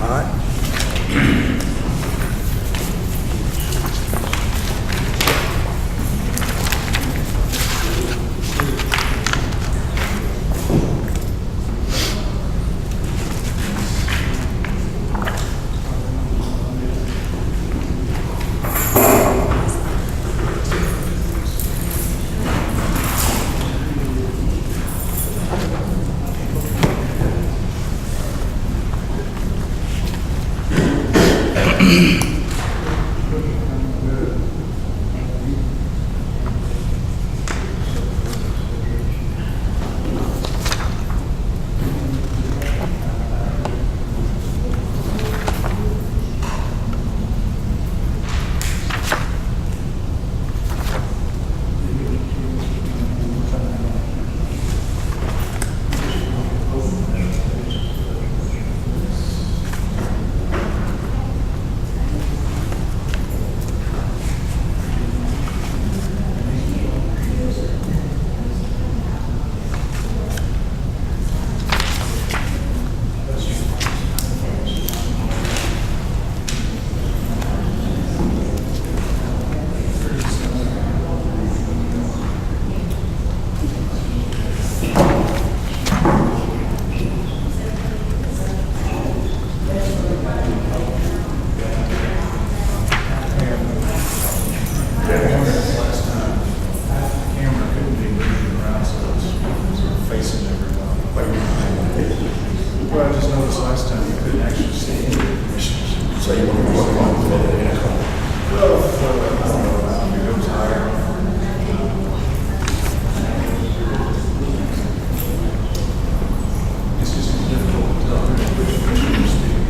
All right. Well, I just noticed last time you couldn't actually see any of the commissioners. So you want to work on the minute and a half? Well, I don't know, if it goes higher. It's just difficult to tell which commissioners speak.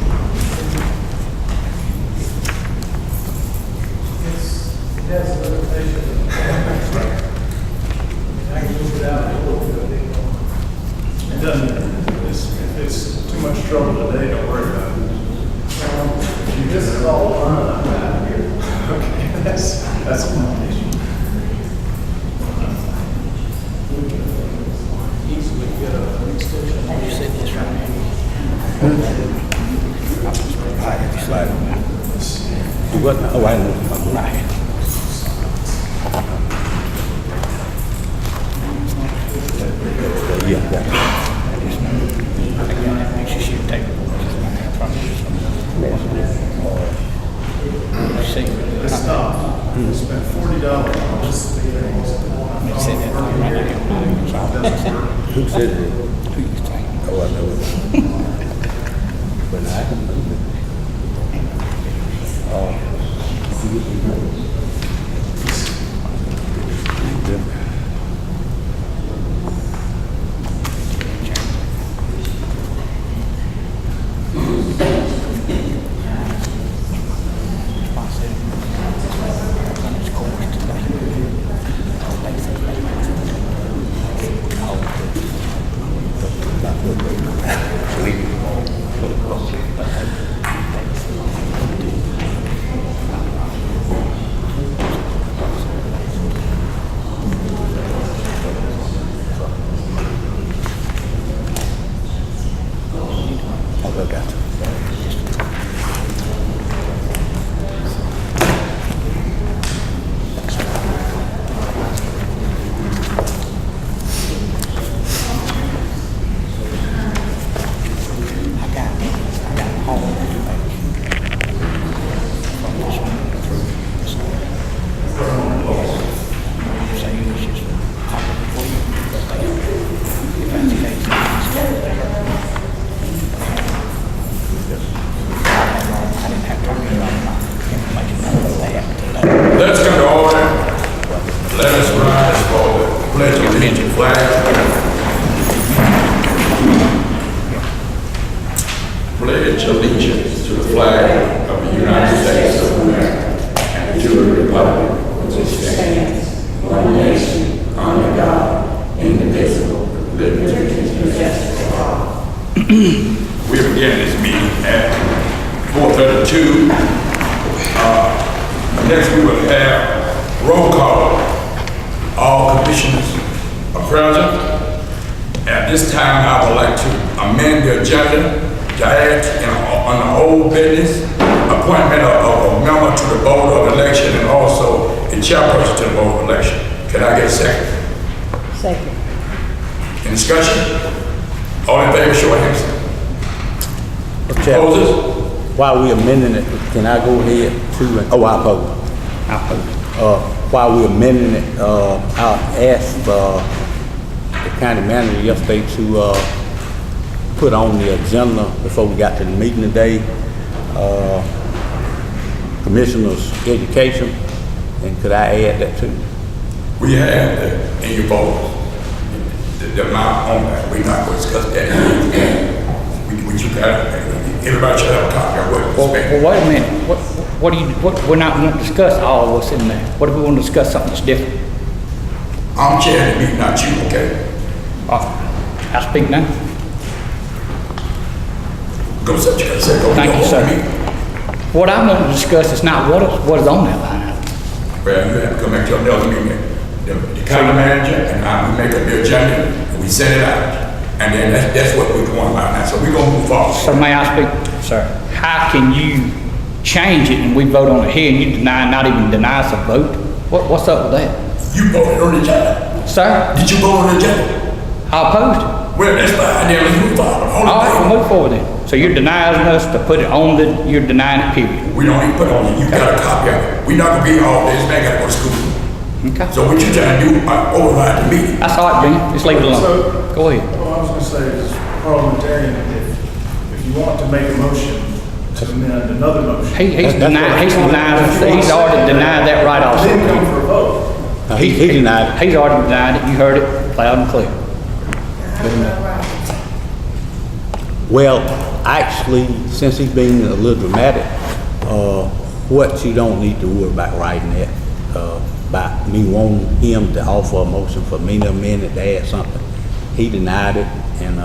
It has a limitation. I can move it out a little bit. It doesn't, if it's too much trouble today, don't worry about it. This is all one I've got here. Okay, that's my issue. Easily get an extension. You said this right now. I have you slide on that. Do what now? Oh, I know. Right. Yeah, yeah. Make sure she take it. This stuff, we spent $40 on this thing. Who said it? Oh, I know it. But I can move it. Let's come to order. Let us rise for the pledge of allegiance flag. Pledge allegiance to the flag of the United States of America and to the republic which stands one nation under God, indivisible, with liberty and justice for all. We begin this meeting at 4:32. Next, we will have roll call. All commissioners are present. At this time, I would like to amend the agenda to add an on the old business, appointment of a member to the Board of Election and also a chairperson to the Board of Election. Can I get a second? Second. Any discussion? All in favor, show of hands. Opposers? While we amending it, can I go ahead to, I oppose. While we amending it, I asked, the county manager yesterday to, put on the agenda before we got to the meeting today, Commissioner's Education, and could I add that too? We have in your vote, the amount on that. We're not going to discuss that. You got, everybody should have a copy of what it's Well, wait a minute. We're not going to discuss all of what's in there. What if we want to discuss something that's different? I'm chairing the meeting, not you, okay? I speak now. Go sit your seat. Thank you, sir. What I want to discuss is not what is on that line item. Well, you have to come back to another meeting. The county manager and I, we make up the agenda and we send it out. And then that's what we're going about now. So we're going to move forward. So may I speak, sir? How can you change it and we vote on it here and you not even deny us a vote? What's up with that? You voted on the agenda. Sir? Did you vote on the agenda? I opposed it. Well, that's fine. Then let's move forward. All right, we'll move forward then. So you're denying us to put it on you're denying it, period. We don't even put it on you. You got a copy of it. We're not going to be all this. Man, got to go to school. Okay. So what you trying to do, override the meeting. That's all right, Jimmy. Just leave it alone. So, Go ahead. Well, I was gonna say, as parliamentarian, if you want to make a motion to amend another motion, He's already denied that right then come also. for a vote. He denied it. He's already denied it. You heard it loud and clear. Well, actually, since he's being a little dramatic, what you don't need to worry about writing that, about me wanting him to offer a motion for me to amend it to add something. He denied it, and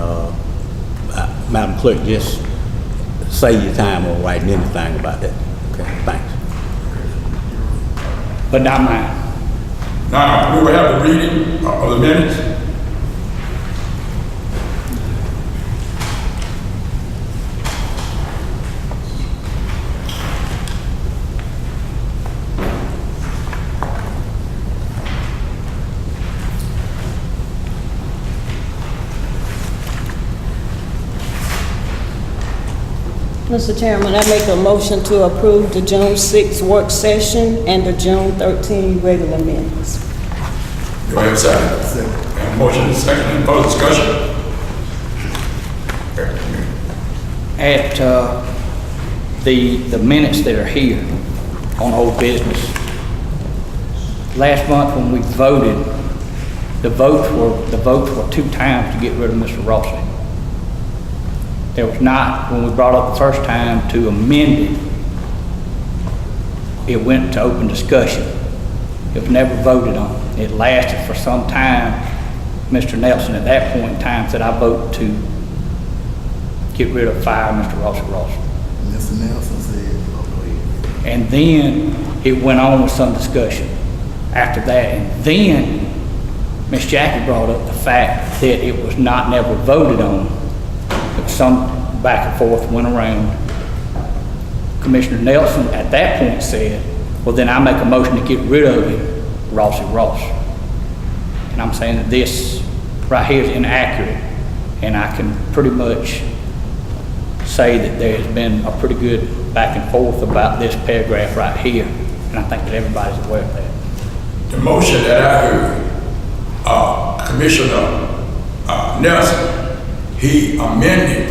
Madam Clerk, just save your time on writing anything about that. Okay, thanks. But not mine. Now, we will have the reading of the minutes. Mr. Chairman, I make a motion to approve the June 6th work session and the June 13 regular minutes. Do I have a second? And motion is second. Any further discussion? At the minutes that are here on old business, last month when we voted, the votes were 2 times to get rid of Mr. Rossi. There was not, when we brought up the first time to amend it, it went to open discussion. It was never voted on. It lasted for some time. Mr. Nelson at that point in time said, I vote to get rid of, fire Mr. Rossi. Mr. Nelson said, oh, go ahead. And then it went on with some discussion after that. And then Miss Jackie brought up the fact that it was never voted on. Some back and forth went around. Commissioner Nelson at that point said, well, then I make a motion to get rid of him, Rossi. And I'm saying that this right here is inaccurate, and I can pretty much say that there has been a pretty good back and forth about this paragraph right here, and I think that everybody's aware of that. The motion that I heard, Commissioner Nelson, he amended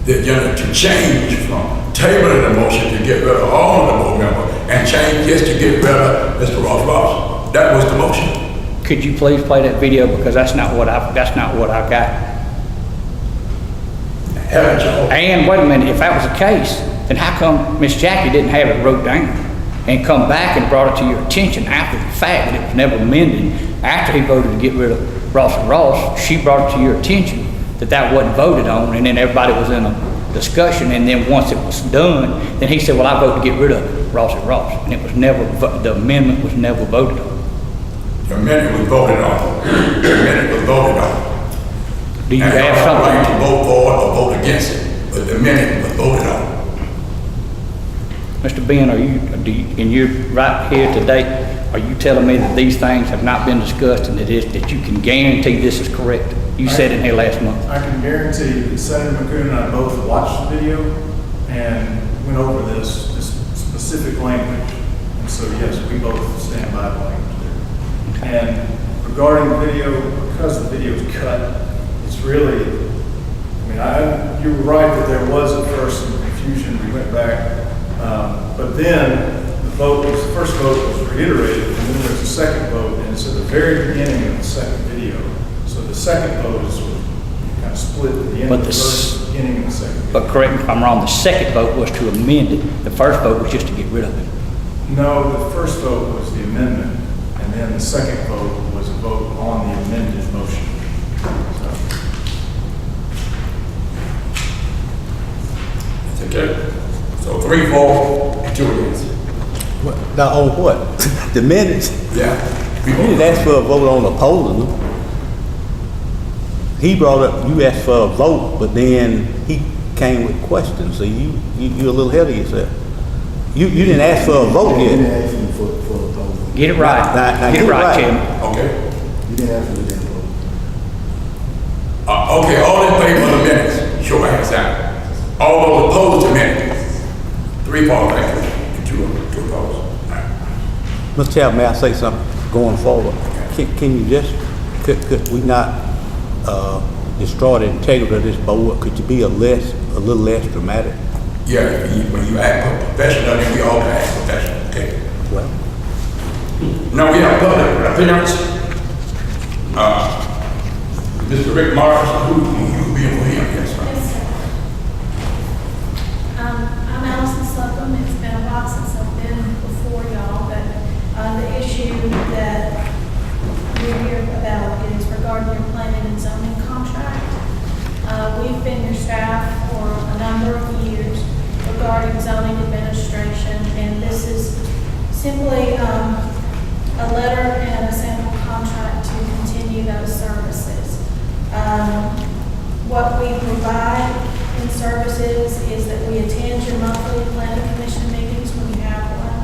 the agenda to change from tabling the motion to get rid of all of the board members and change this to get rid of Mr. Ross. That was the motion. Could you please play that video, because that's not what I got. And wait a minute, if that was the case, then how come Miss Jackie didn't have it wrote down and come back and brought it to your attention after the fact that it was never amended? After he voted to get rid of Ross, she brought it to your attention that wasn't voted on, and then everybody was in a discussion, and then once it was done, then he said, well, I vote to get rid of Ross, and it was never, the amendment was never voted on. The amendment was voted on. Do you and have I something? right to vote for it or vote against it, but the amendment was voted on. Mr. Ben, and you're right here today, are you telling me that these things have not been discussed and that you can guarantee this is correct? You said it here last month. I can guarantee that Senator McCoon and I both watched the video and went over this specific language. And so, yes, we both stand by the language there. And regarding the video, because the video is cut, it's really, you were right that there was at first some confusion. We went back. But then the first vote was reiterated, and then there's a second vote, and it's at the very beginning of the second video. So the second vote is sort of kind of split at the end But of the first, beginning of the second video. But correct me if I'm wrong, the second vote was to amend it. The first vote was just to get rid of it. No, the first vote was the amendment, and then the second vote was a vote on the amended motion. So, Okay. So 3-4 and 2 against. Now, on what? The minutes? Yeah. You didn't ask for a vote on opposing them. He brought up, you asked for a vote, but then he came with questions, so you're a little ahead of yourself. You didn't ask for a vote You didn't yet. ask him for a vote. Get it right. Now, Get it right, Chairman. Okay. You didn't ask for the vote. Okay, all in favor of the minutes, show my hands down. All those opposed to minutes, 3-4, thank you, and 2 opposed. All right. Mr. Chairman, may I say something going forward? Can you just, could we not destroy the integrity of this board? Could you be a little less dramatic? Yeah, when you act professional, then we all act professional, okay? Well, Now we have public appearance. Mr. Rick Morris, who you being for him, yes, sir. Yes, sir. I'm Allison Slocum. It's been a while since I've been before y'all, but the issue that we're here about is regarding your planning and zoning contract. We've been your staff for a number of years regarding zoning administration, and this is simply a letter and a sample contract to continue those services. What we provide in services is that we attend your monthly planning commission meetings when you have one,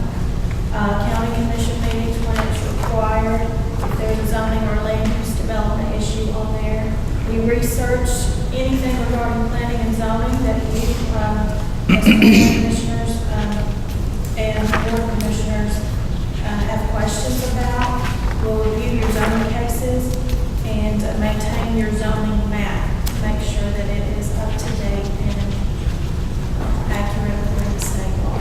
county commission meetings when it's required, if there's a zoning or land use development issue on there. We research anything regarding planning and zoning that you, as planning commissioners and board commissioners have questions about. We'll review your zoning cases and maintain your zoning map. Make sure that it is up to date and accurate with the state law.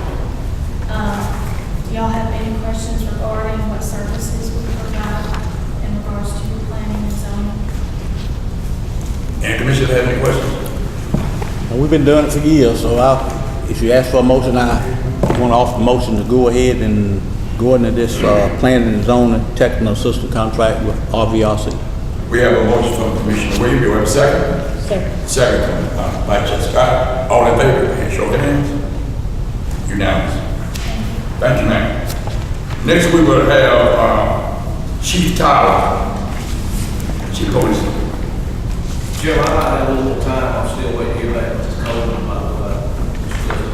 Do y'all have any questions regarding what services we provide in regards to your planning and zoning? Any commissioner have any questions? and we've been doing it for years, so if you ask for a motion, I want to offer a motion to go ahead and go into this planning and zoning technical assistant contract with RVRC. We have a motion from Commissioner Williams. Do we have a second? Second. Second from Vice Chair Scott. All in favor, please show your hands. Unanimous. Thank you, ma'am. Next, we will have Chief Tyler. Chief Police. Jim, I might have a little time, I'm still waiting to hear back from Mr. Coleman about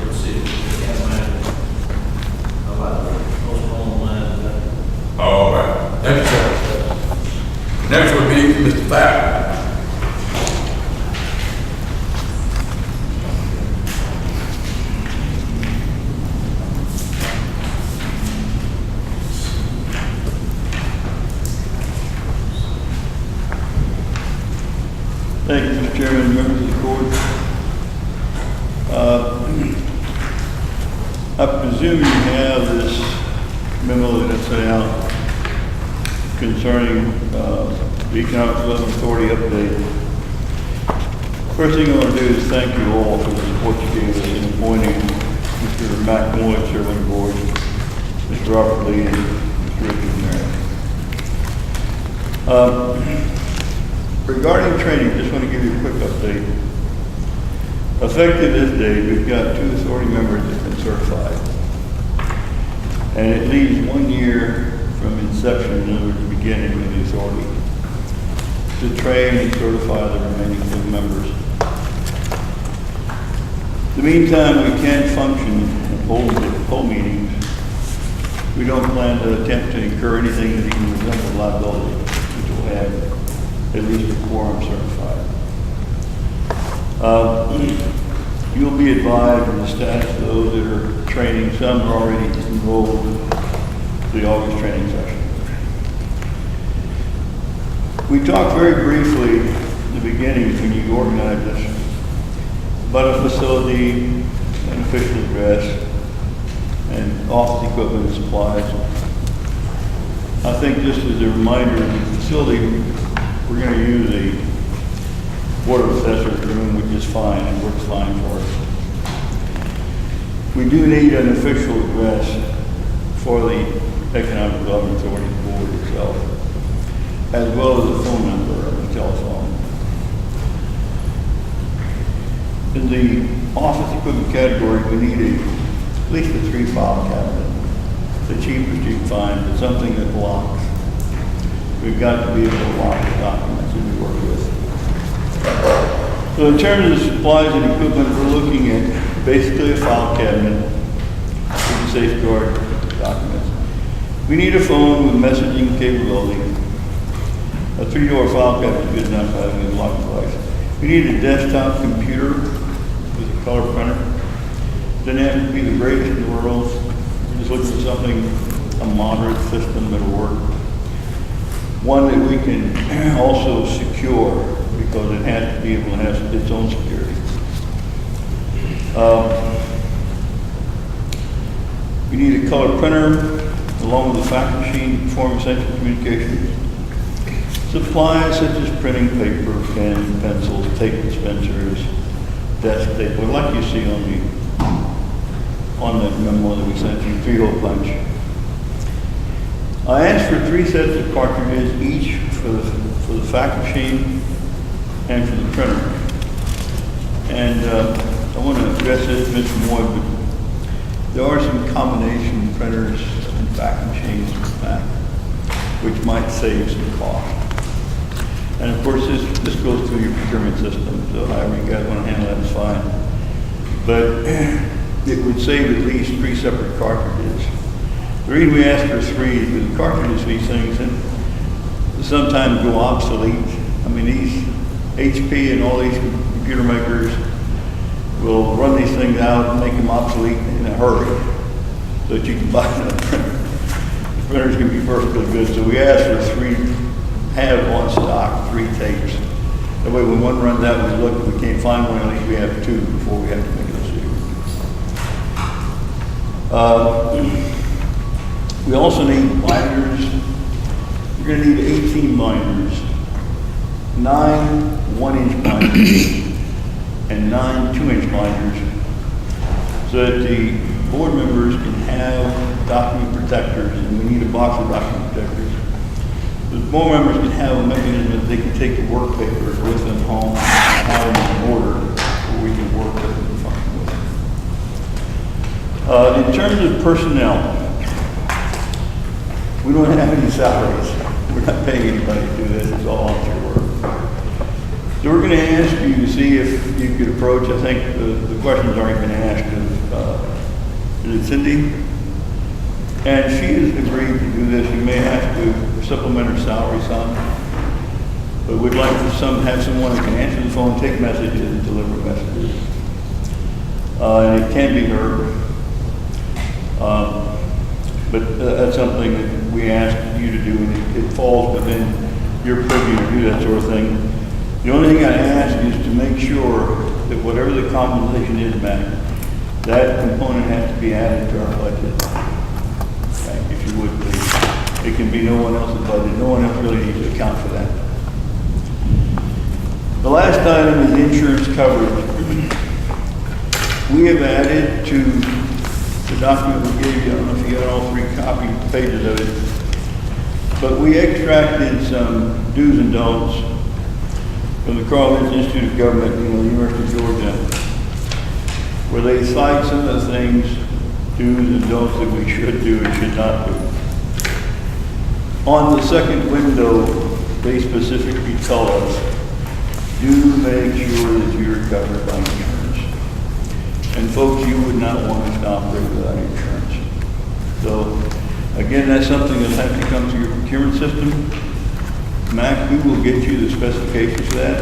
the city, the county manager, about the postpone line today. All right. Thank you, sir. Next will be Mr. Fowler. Thank you, Mr. Chairman, members of the court. I presume you have this memo that I sent out concerning the Economic Development Authority update. First thing I want to do is thank you all for the support you gave us in appointing Mr. Mac Moy, chairman of the board, Mr. Robert Lee, and Mr. Richard Merrick. Regarding training, just want to give you a quick update. Effective this day, we've got 2 authority members that have been certified. And it leaves 1 year from inception, in other words, the beginning of the authority, to train and certify the remaining 2 members. In the meantime, we can function and hold meetings. We don't plan to attempt to incur anything that even resembles liability, which will have at least a quorum certified. You'll be advised of the status of those that are training. Some are already enrolled in the August training session. We talked very briefly in the beginning when you organized this about a facility, an official address, and office equipment and supplies. I think just as a reminder, the facility, we're going to use a Board of Assessors room, which is fine and works fine for us. We do need an official address for the Economic Development Authority Board itself, as well as a phone number and a telephone. In the office equipment category, we need at least a 3-file cabinet. The cheapest you can find, but something that locks. We've got to be able to lock the documents that we work with. So in terms of the supplies and equipment, we're looking at basically a file cabinet to safeguard documents. We need a phone with messaging capability. A 3-door file cabinet is good enough for having a lock device. We need a desktop computer with a color printer. Doesn't have to be the greatest in the world. We're just looking for something, a moderate system that'll work. One that we can also secure, because it has to be able to have its own security. We need a color printer along with a fax machine to perform essential communications. Supplies such as printing paper, pens, pencils, tape dispensers, desk tape, like you see on the memo that we sent you, 3-hole punch. I asked for 3 sets of cartridges, each for the fax machine and for the printer. And I want to address this, Mr. Moore, but there are some combination printers and fax machines in the back, which might save some cost. And of course, this goes through your procurement system, so however you guys want to handle that is fine. But it would save at least 3 separate cartridges. The reason we ask for 3 is because the cartridges for these things sometimes go obsolete. I mean, these HP and all these computer makers will run these things out and make them obsolete in a hurry so that you can buy another printer. The printers can be perfectly good, so we ask for 3, have on stock 3 tapes. That way when one runs out, we look, if we can't find one, at least we have 2 before we have to make a decision. We also need binders. You're going to need 18 binders, 9 1-inch binders, and 9 2-inch binders, so that the board members can have document protectors, and we need a box of document protectors. The board members can have a mechanism that they can take the work papers with them home and have them in order where we can work with them and function with them. In terms of personnel, we don't have any salaries. We're not paying anybody to do this. It's all volunteer work. So we're going to ask you to see if you could approach, I think the question's already been asked of, is it Cindy? And she has agreed to do this. You may have to supplement her salary some, but we'd like to have someone who can answer the phone, take messages, and deliver messages. And it can be her. But that's something that we ask you to do, and it falls within your purview to do that sort of thing. The only thing I ask is to make sure that whatever the compensation is, Matt, that component has to be added to our budget. Okay, if you would, please. It can be no one else's budget. No one else really needs to account for that. The last item is insurance coverage. We have added to the document we gave you, I don't know if you got all 3 pages of it, but we extracted some do's and don'ts from the Carl Lynch Institute of Government, the University of Georgia, where they cite some of the things, do's and don'ts that we should do and should not do. On the second window, they specifically tell us, do make sure that you're covered by insurance. And folks, you would not want to stop there without insurance. So, again, that's something that'll have to come through your procurement system. Mac, we will get you the specifications for that.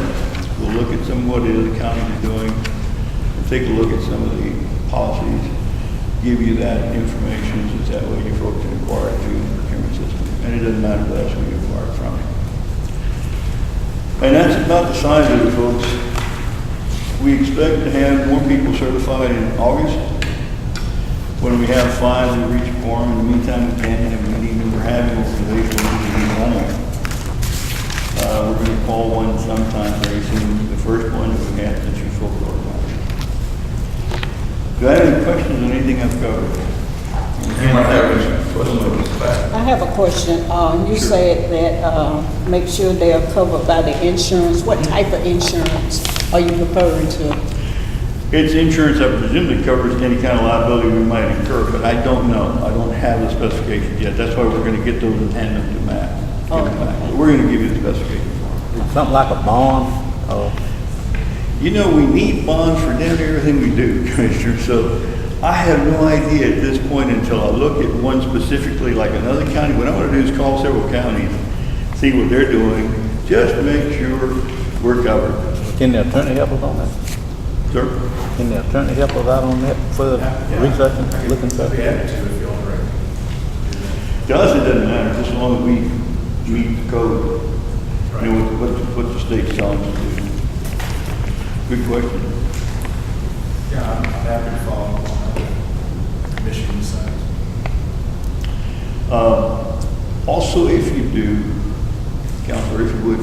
We'll look at some of what it is the county is doing, and take a look at some of the policies, give you that information, so that way you folks can acquire it through the procurement system. And it doesn't matter to us who you acquire it from. And that's about the size of it, folks. We expect to have more people certified in August. When we have 5, we reach a quorum. In the meantime, we can't have a meeting. We're having organizational meeting only. We're going to call one sometime very soon, the first one that we have since you folks organized. Do I have any questions on anything I've covered? Anyone have any questions on this class? I have a question. You said that, make sure they are covered by the insurance. What type of insurance are you referring to? It's insurance that presumably covers any kind of liability we might incur, but I don't know. I don't have the specifications yet. That's why we're going to get those and hand them to Matt. Okay. We're going to give you the specifications. Something like a bond, You know, we need bonds for damn near everything we do, Commissioner, so I have no idea at this point until I look at one specifically, like another county. What I want to do is call several counties, see what they're doing, just to make sure we're covered. can the attorney help us on that? Sir? Can the attorney help us out on that further researching, looking for? I'd be happy to if y'all are ready. To us, it doesn't matter, just as long as we meet the code. You know, what the state's telling us to do. Good question. Yeah, I'm happy to follow up on that. Michigan side. Also, if you do, Counselor, if you would,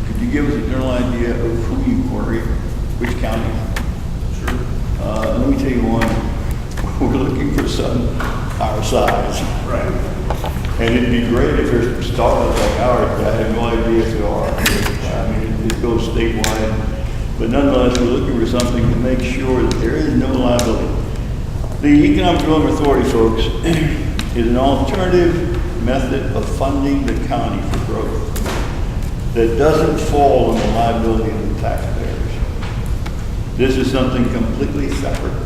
could you give us a general idea of who you query, which county? Sure. Let me tell you one, we're looking for some our size. Right. And it'd be great if there's startups like ours, but I have no idea if there are. I mean, it goes statewide. But nonetheless, we're looking for something to make sure that there is no liability. The Economic Development Authority, folks, is an alternative method of funding the county for growth that doesn't fall on the liability of the taxpayers. This is something completely separate.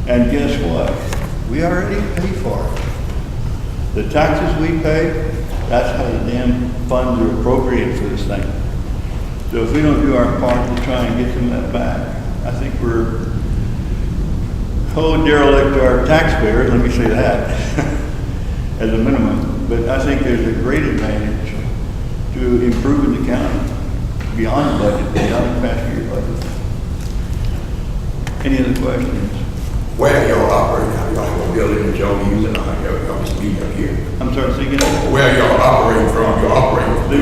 And guess what? We already pay for it. The taxes we pay, that's how the damn funds are appropriated for this thing. So if we don't do our part to try and get some of that back, I think we're derelict to our taxpayers, let me say that, as a minimum. But I think there's a great advantage to improving the county beyond the budget, beyond the past year budget. Any other questions? Where are y'all operating now? Y'all have a building that y'all using, or y'all just meeting up here? I'm sorry, say again? Where are y'all operating from? You're operating from?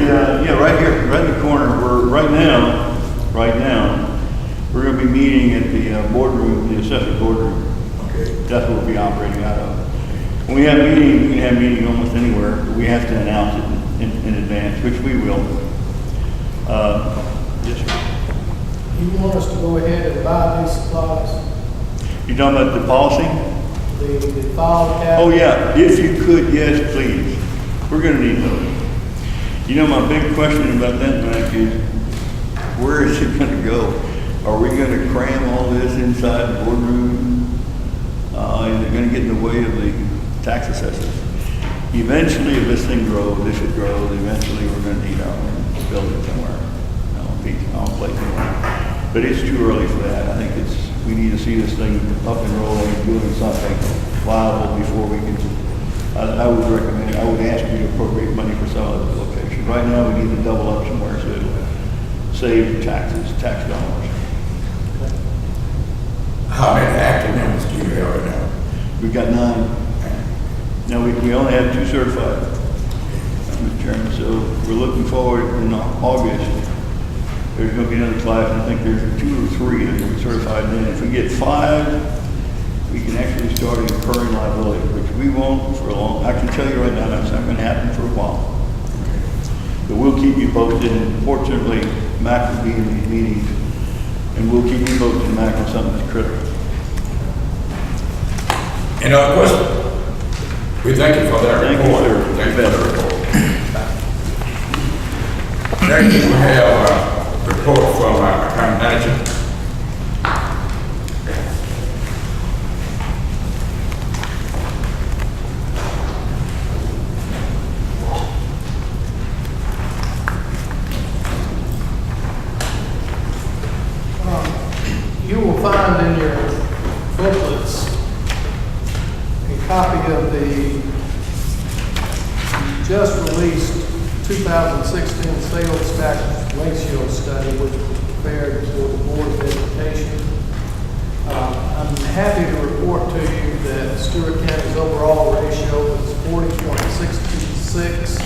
Yeah, right here, right in the corner. We're right now, we're going to be meeting at the boardroom, the assessor boardroom. Okay. That's what we'll be operating out of. When we have meetings, we can have meetings almost anywhere, but we have to announce it in advance, which we will. Yes, sir. You want us to go ahead and buy these supplies, You talking about the policy? the file cabinet? Oh, yeah, if you could, yes, please. We're going to need those. You know, my big question about that, Mac, is where is it going to go? Are we going to cram all this inside the boardroom? Is it going to get in the way of the tax assessors? Eventually, if this thing grows, this should grow, eventually we're going to need our own building somewhere. I'll play somewhere. But it's too early for that. I think we need to see this thing up and rolling and doing something viable before we can. I would recommend, I would ask you to appropriate money for some other location. Right now, we need to double up somewhere so it'll save taxes, tax dollars. How many active members do you have right now? We've got 9. Now, we only have 2 certified, Mr. Chairman, so we're looking forward in August. There's going to be another class, and I think there's 2 or 3 that will be certified then. If we get 5, we can actually start incurring liability, which we won't for a long, I can tell you right now, that's not going to happen for a while. But we'll keep you posted, and fortunately, Mac will be in these meetings, and we'll keep you posted, Mac, on something that's critical. Any other questions? We thank you for that Thank you, report. sir. Thank you for the report. Next, we have a report from our county manager. copy of the just released 2016 sales tax ratio study, which was prepared for the Board of Education. I'm happy to report to you that Stewart County's overall ratio is 40.66,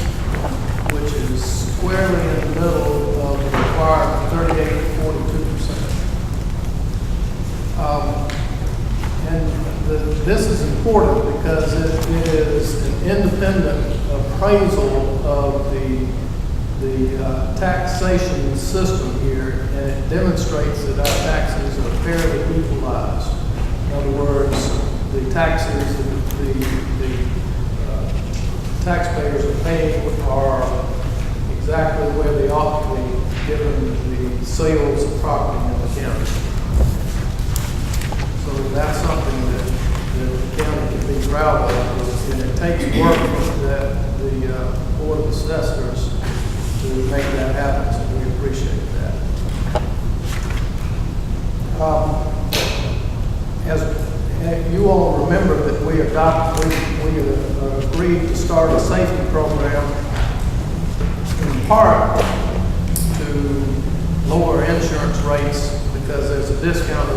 which is squarely in the middle of the required 38 to 42%. This is important because it is an independent appraisal of the taxation system here, and it demonstrates that our taxes are fairly equalized. In other words, the taxes that the taxpayers are paying are exactly where they ought to be, given the sales of property in the county. So that's something that the county can be proud of, and it takes work that the Board of Assessors to make that happen, so we appreciate that. As you all remember that we agreed to start a safety program in part to lower insurance rates because there's a discount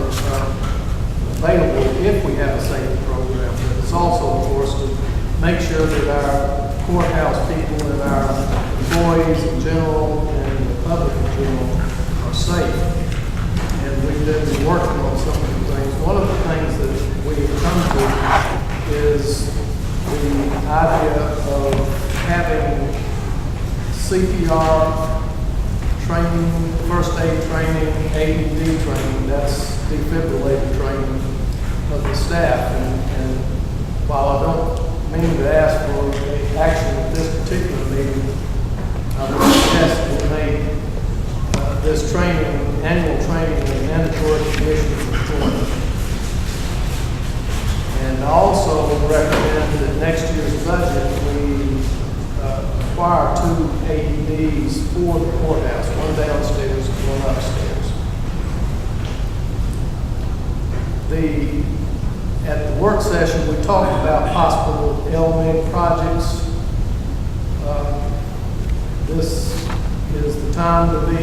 available if we have a safety program. But it's also, of course, to make sure that our courthouse people and our employees in general and the public in general are safe. And we've been working on some of the things. One of the things that we have come to is the idea of having CPR training, first aid training, AED training, that's defibrillator training of the staff. And while I don't mean to ask for action at this particular meeting, I would suggest we make this training, annual training, a mandatory condition of employment. And I also recommend that next year's budget we acquire 2 AEDs for the courthouse, one downstairs and one upstairs. At the work session, we talked about possible LMIG projects. This is the time to be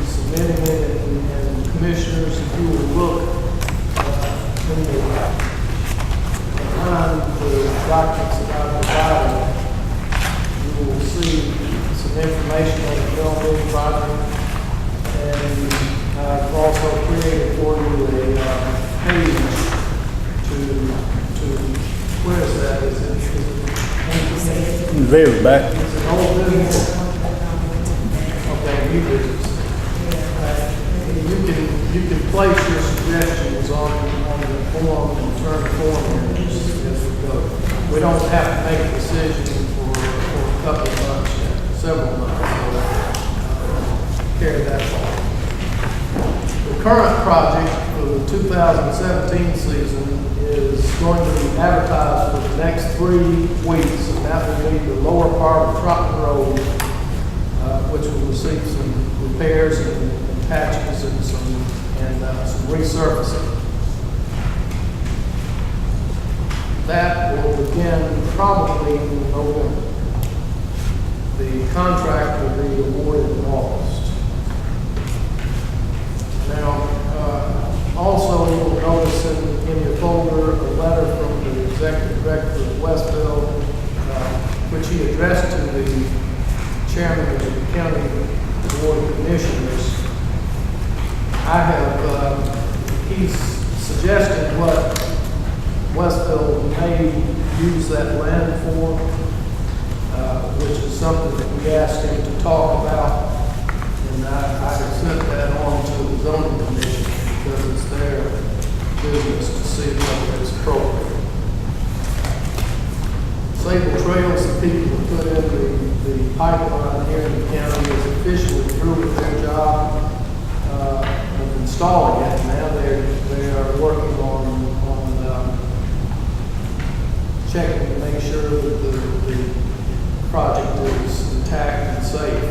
submitting it, and commissioners, if you will look in behind the documents that I've provided, you will see some information on the LMIG project, and I've also created for you a page where is that? Is it In the very back. it's an old business? Okay, new business. You can place your suggestions on the form and turn the form in as we go. We don't have to make a decision for a couple of months yet, several months, so carry that forward. The current project for the 2017 season is going to be advertised for the next 3 weeks, and that will be the lower part of Trotton Road, which will receive some repairs and patches and some resurfacing. That will begin probably in November. The contract will be awarded in August. Now, also you will notice in your folder a letter from the Executive Director of Westville, which he addressed to the Chairman of the County Board of Commissioners. He's suggested what Westville may use that land for, which is something that we asked him to talk about. And I have sent that on to the zoning commission because it's their business to see whether it's appropriate. Sable Trails, the people who put in the pipeline here in the county, is officially through with their job of installing it. Now they are working on checking to make sure that the project is intact and safe.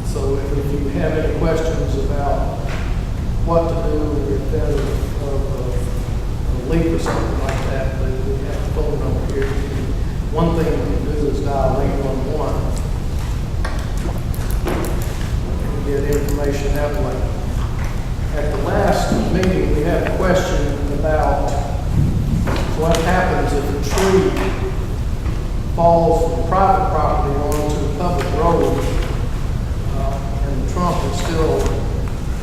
So if you have any questions about what to do in the event of a leak or something like that, but we have to phone over here. One thing we can do is dial 811 and get information that way. At the last meeting, we had a question about what happens if a tree falls from private property onto a public road and the trunk is still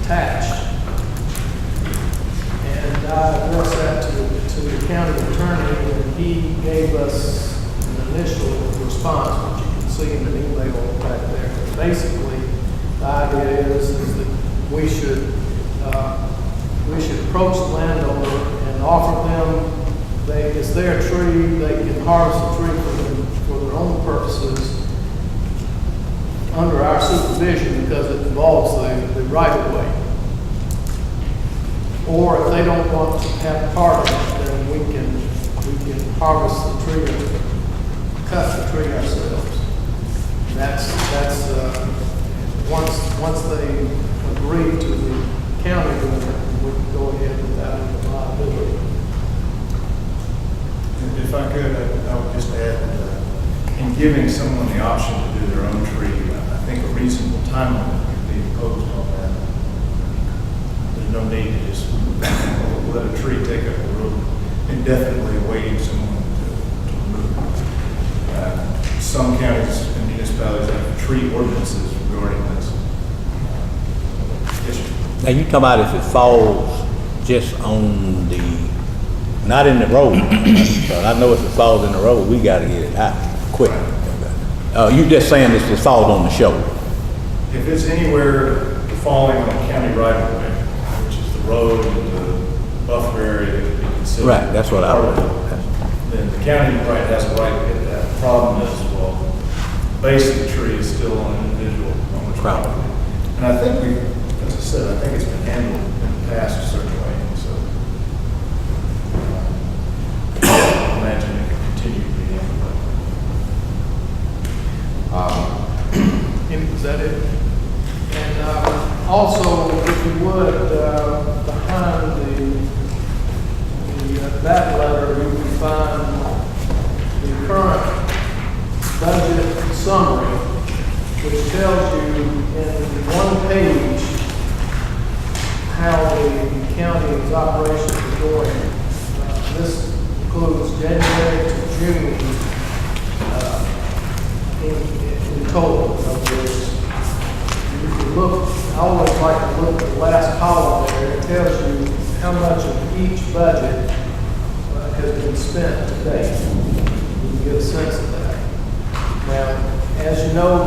attached. And I addressed that to the county attorney, and he gave us an initial response, which you can see in an email back there. Basically, the idea is that we should approach the landowner and offer them, it's their tree, they can harvest the tree for their own purposes under our supervision because it involves the right of way. Or if they don't want to have part of it, then we can harvest the tree and cut the tree ourselves. That's once they agree to the county doing it, we can go ahead without any liability. If I could, I would just add, in giving someone the option to do their own tree, I think a reasonable time limit could be imposed on that. There's no need to just let a tree take up the road indefinitely, awaiting someone to remove it. Some counties and municipalities have tree ordinances regarding this issue. Now, you talking about if it falls just on not in the road, but I know if it falls in the road, we gotta get it out quick. You just saying this just falls on the shoulder? If it's anywhere falling on the county right of way, which is the road and the buffer area that would be considered. Right, that's what I part of would. it, then the county right has a right to get that. The problem is, well, the base of the tree is still on an individual owner's property. And I think as I said, I think it's been handled in the past a certain way, so I imagine it can continue to be handled that way. Is that it? And also, if you would, behind that letter, you can find the current budget summary, which tells you in one page how the county's operations are going. This includes January to June in total. In other words, if you look, I always like to look at the last column there. It tells you how much of each budget has been spent to date. You can get a sense of that. Now, as you know,